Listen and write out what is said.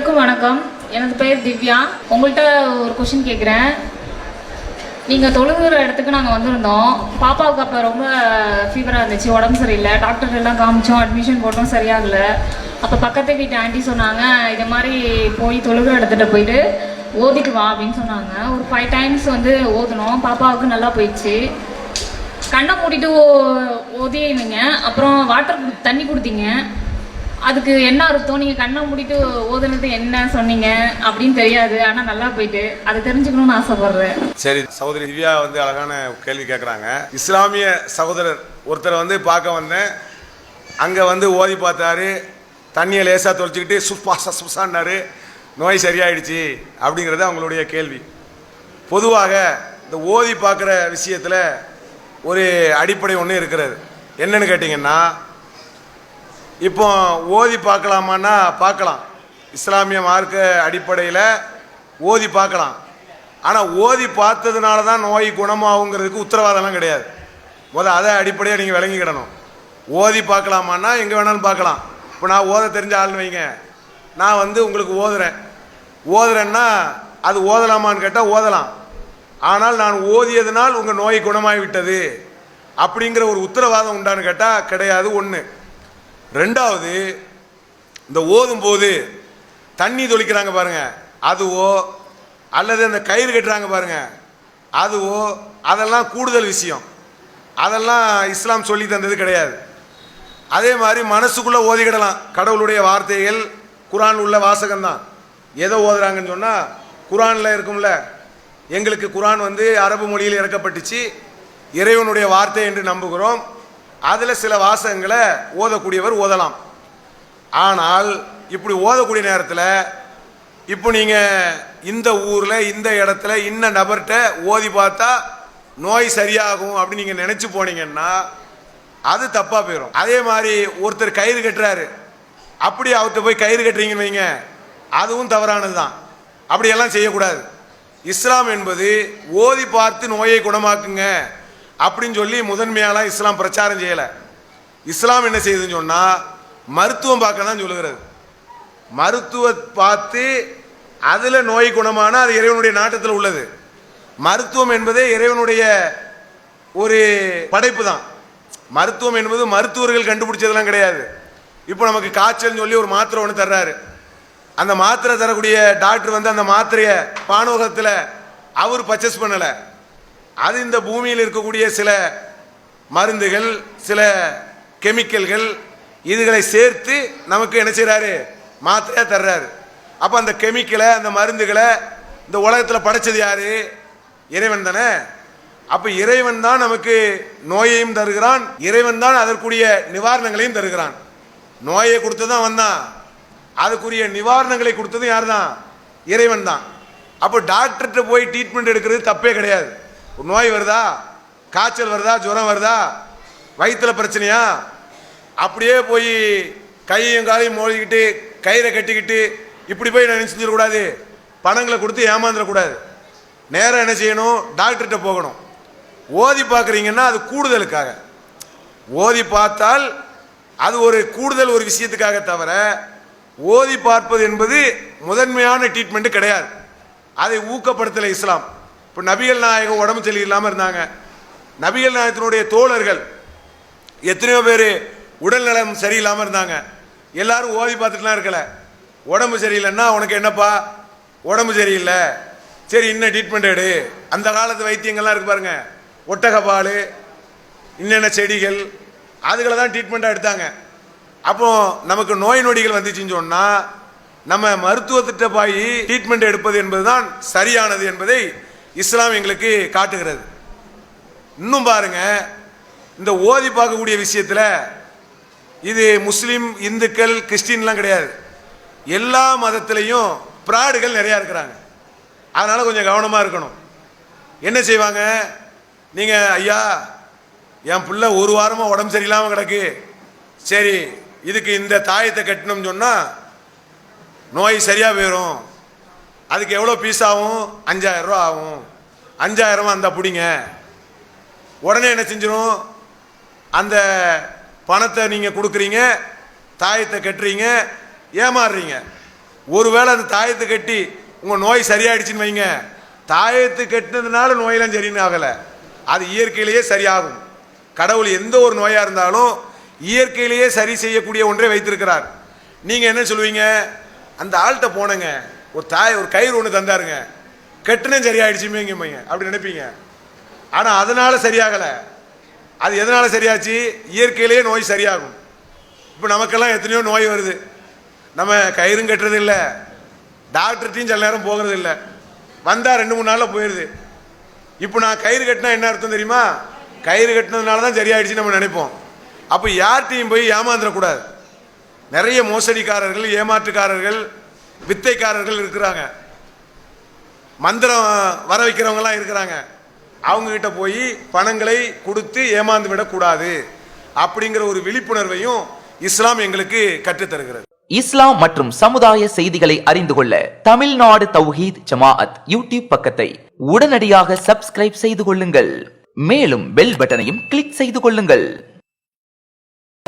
அனைவருக்கும் வணக்கம். எனது பெயர் திவ்யா. உங்கள்கிட்ட ஒரு கொஷின் கேட்குறேன். நீங்கள் தொழுகிற இடத்துக்கு நாங்கள் வந்திருந்தோம். பாப்பாவுக்கு அப்போ ரொம்ப ஃபீவராக இருந்துச்சு, உடம்பு சரியில்லை. டாக்டர் எல்லாம் காமிச்சோம், அட்மிஷன் போட்டோம், சரியாகலை. அப்போ பக்கத்து வீட்டு ஆண்டி சொன்னாங்க, இதை மாதிரி போய் தொழுகிற இடத்துல போயிட்டு ஓதிட்டு வா அப்படின்னு சொன்னாங்க. ஒரு 5 times வந்து ஓதணும். பாப்பாவுக்கு நல்லா போயிடுச்சு. கண்ணை மூடிட்டு ஓதினீங்க. அப்புறம் தண்ணி கொடுத்தீங்க. அதுக்கு என்ன அர்த்தம்? நீங்கள் கண்ணை மூடிட்டு ஓதுனது என்ன சொன்னீங்க அப்படின்னு தெரியாது, ஆனால் நல்லா போயிட்டு அதை தெரிஞ்சுக்கணும்னு ஆசைப்படுறேன். சரி, சகோதரி திவ்யா வந்து அழகான கேள்வி கேட்குறாங்க. இஸ்லாமிய சகோதரர் ஒருத்தரை வந்து பார்க்க வந்தேன். அங்கே வந்து ஓதி பார்த்தாரு, தண்ணியை லேசாக தொலைச்சிக்கிட்டு சுப்பாசான்னாரு, நோய் சரியாயிடுச்சு அப்படிங்கிறது அவங்களுடைய கேள்வி. பொதுவாக இந்த ஓதி பார்க்குற விஷயத்தில் ஒரு அடிப்படை ஒன்று இருக்கிறது. என்னன்னு கேட்டிங்கன்னா, இப்போ ஓதி பார்க்கலாமான்னா பார்க்கலாம். இஸ்லாமிய மார்க்க அடிப்படையில் ஓதி பார்க்கலாம். ஆனால் ஓதி பார்த்ததுனால தான் நோய் குணமாகுங்கிறதுக்கு உத்தரவாதம்லாம் கிடையாது. அதை அடிப்படையாக நீங்கள் விளங்கிக்கிடணும். ஓதி பார்க்கலாமான்னா எங்கே வேணாலும் பார்க்கலாம். இப்போ நான் ஓத தெரிஞ்ச ஆள்னு வைங்க, நான் வந்து உங்களுக்கு ஓதுறேன்னா அது ஓதலாமான்னு கேட்டால் ஓதலாம். ஆனால் நான் ஓதியதுனால் உங்கள் நோய் குணமாகிவிட்டது அப்படிங்கிற ஒரு உத்தரவாதம் உண்டான்னு கேட்டால் கிடையாது. ஒன்று. ரெண்டாவது, இந்த ஓதும் போது தண்ணி தொளிக்கிறாங்க பாருங்க, அதுவோ அல்லது அந்த கயிறு கட்டுறாங்க பாருங்க, அதுவோ அதெல்லாம் கூடுதல் விஷயம். அதெல்லாம் இஸ்லாம் சொல்லி தந்தது கிடையாது. அதே மாதிரி மனசுக்குள்ளே ஓதிக்கிடலாம். கடவுளுடைய வார்த்தைகள் குரான் உள்ள வாசகம்தான். எதை ஓதுறாங்கன்னு சொன்னால், குரானில் இருக்கும்ல, எங்களுக்கு குரான் வந்து அரபு மொழியில் இறக்கப்பட்டுச்சு, இறைவனுடைய வார்த்தை என்று நம்புகிறோம். அதில் சில வாசகங்களை ஓதக்கூடியவர் ஓதலாம். ஆனால் இப்படி ஓதக்கூடிய நேரத்தில் இப்போ நீங்கள் இந்த ஊரில் இந்த இடத்துல இன்ன நபர்கிட்ட ஓதி பார்த்தா நோய் சரியாகும் அப்படின்னு நீங்கள் நினச்சி போனீங்கன்னா அது தப்பாக போயிடும். அதே மாதிரி ஒருத்தர் கயிறு கட்டுறாரு, அப்படி அவர்கிட்ட போய் கயிறு கட்டுறீங்கன்னு வைங்க, அதுவும் தவறானது தான். அப்படியெல்லாம் செய்யக்கூடாது. இஸ்லாம் என்பது ஓதி பார்த்து நோயை குணமாக்குங்க அப்படின்னு சொல்லி முதன்மையாலாம் இஸ்லாம் பிரச்சாரம் செய்யலை. இஸ்லாம் என்ன செய்யுதுன்னு சொன்னால், மருத்துவம் பார்க்க தான் சொல்லுகிறது. மருத்துவ பார்த்து அதில் நோய் குணமான அது இறைவனுடைய நாட்டத்தில் உள்ளது. மருத்துவம் என்பதே இறைவனுடைய ஒரு படைப்பு தான். மருத்துவம் என்பது மருத்துவர்கள் கண்டுபிடிச்சதெல்லாம் கிடையாது. இப்போ நமக்கு காய்ச்சல்னு சொல்லி ஒரு மாத்திரை ஒன்று தர்றாரு. அந்த மாத்திரை தரக்கூடிய டாக்டர் வந்து அந்த மாத்திரையை பானோகத்தில் அவர் பர்ச்சேஸ் பண்ணலை. அது இந்த பூமியில் இருக்கக்கூடிய சில மருந்துகள், சில கெமிக்கல்கள், இதுகளை சேர்த்து நமக்கு என்ன செய்கிறாரு, மாத்திரையாக தர்றாரு. அப்போ அந்த கெமிக்கலை, அந்த மருந்துகளை இந்த உலகத்தில் படைச்சது யாரு? இறைவன் தானே. அப்போ இறைவன் தான் நமக்கு நோயையும் தருகிறான், இறைவன் தான் அதற்குரிய நிவாரணங்களையும் தருகிறான். நோயை கொடுத்து தான் வந்தான், அதுக்குரிய நிவாரணங்களை கொடுத்தது யார் தான்? இறைவன் தான். அப்போ டாக்டர்கிட்ட போய் ட்ரீட்மெண்ட் எடுக்கிறது தப்பே கிடையாது. ஒரு நோய் வருதா, காய்ச்சல் வருதா, ஜுரம் வருதா, வயிற்றுல பிரச்சனையா, அப்படியே போய் கையையும் காலையும் மோதிக்கிட்டு கயிறை கட்டிக்கிட்டு இப்படி போய் நான் செஞ்சிடக்கூடாது. பணங்களை கொடுத்து ஏமாந்துடக்கூடாது. நேராக என்ன செய்யணும், டாக்டர்கிட்ட போகணும். ஓதி பார்க்குறீங்கன்னா அது கூடுதலுக்காக. ஓதி பார்த்தால் அது ஒரு கூடுதல் ஒரு விஷயத்துக்காக தவிர, ஓதி பார்ப்பது என்பது முதன்மையான ட்ரீட்மெண்ட்டு கிடையாது. அதை ஊக்கப்படுத்தலை இஸ்லாம். இப்போ நபிகள் நாயகம் உடம்பு சரியில்லாமல் இருந்தாங்க. நபிகள் நாயகத்தினுடைய தோழர்கள் எத்தனையோ பேர் உடல் நலம் சரியில்லாமல் இருந்தாங்க. எல்லாரும் ஓதி பார்த்துட்டுலாம் இருக்கல. உடம்பு சரியில்லைன்னா உனக்கு என்னப்பா, உடம்பு சரியில்லை, சரி இன்னும் ட்ரீட்மெண்ட் எடு. அந்த காலத்து வைத்தியங்கள்லாம் இருக்கு பாருங்க, ஒட்டகப்பால், இன்னென்ன செடிகள், அதுகளை தான் ட்ரீட்மெண்ட்டாக எடுத்தாங்க. அப்போ நமக்கு நோய் நொடிகள் வந்துச்சுன்னு சொன்னால் நம்ம மருத்துவத்திட்ட போய் ட்ரீட்மெண்ட் எடுப்பது என்பதுதான் சரியானது என்பதை இஸ்லாம் எங்களுக்கு காட்டுகிறது. இன்னும் பாருங்க, இந்த ஓதி பார்க்கக்கூடிய விஷயத்தில் இது முஸ்லீம், இந்துக்கள், கிறிஸ்டின்லாம் கிடையாது. எல்லா மதத்திலையும் பிராடுகள் நிறையா இருக்கிறாங்க. அதனால் கொஞ்சம் கவனமாக இருக்கணும். என்ன செய்வாங்க, நீங்கள் ஐயா என் பிள்ளை ஒரு வாரமாக உடம்பு சரியில்லாமல் கிடக்கு, சரி இதுக்கு இந்த தாயத்தை கட்டணும்னு சொன்னால் நோய் சரியாக போயிடும், அதுக்கு எவ்வளோ பீஸ் ஆகும், 5000 ரூபா ஆகும், 5000 அந்த பிடிங்க. உடனே என்ன செஞ்சிடும், அந்த பணத்தை நீங்கள் கொடுக்குறீங்க, தாயத்தை கட்டுறீங்க, ஏமாறுறீங்க. ஒருவேளை அந்த தாயத்து கட்டி உங்கள் நோய் சரியாயிடுச்சுன்னு வைங்க, தாயத்து கட்டினதுனால நோயெல்லாம் சரின்னு ஆகலை, அது இயற்கையிலேயே சரியாகும். கடவுள் எந்த ஒரு நோயாக இருந்தாலும் இயற்கையிலேயே சரி செய்யக்கூடிய ஒன்றை வைத்திருக்கிறார். நீங்கள் என்ன சொல்லுவீங்க, அந்த ஆள்கிட்ட போனங்க, ஒரு கயிறு ஒன்று தந்தாருங்க, கட்டுனே சரியாயிடுச்சுமேங்க அப்படி நினைப்பீங்க. ஆனால் அதனால சரியாகலை. அது எதனால் சரியாச்சு? இயற்கையிலேயே நோய் சரியாகும். இப்போ நமக்கெல்லாம் எத்தனையோ நோய் வருது, நம்ம கயிறும் கட்டுறது இல்லை, டாக்டர்கிட்டையும் சில நேரம் போகிறது இல்லை, வந்தால் 2-3 நாளில் போயிடுது. இப்போ நான் கயிறு கட்டினா என்ன அர்த்தம் தெரியுமா? கயிறு கட்டினதுனால தான் சரியாயிடுச்சு நம்ம நினைப்போம். அப்போ யார்கிட்டையும் போய் ஏமாந்துடக்கூடாது. நிறைய மோசடிக்காரர்கள், ஏமாற்றுக்காரர்கள், வித்தைக்காரர்கள் இருக்கிறாங்க, மந்திரம் வர வைக்கிறவங்கலாம் இருக்கிறாங்க. அவங்ககிட்ட போய் பணங்களை கொடுத்து ஏமாந்து விடக்கூடாது அப்படிங்கிற ஒரு விழிப்புணர்வையும் இஸ்லாம் எங்களுக்கு கற்றுத்தருகிறது. இஸ்லாம் மற்றும் சமுதாய செய்திகளை அறிந்து கொள்ள தமிழ்நாடு தௌஹீத் ஜமாஅத் யூடியூப் பக்கத்தை உடனடியாக சப்ஸ்கிரைப் செய்து கொள்ளுங்கள். மேலும் பெல் பட்டனையும் கிளிக் செய்து கொள்ளுங்கள்.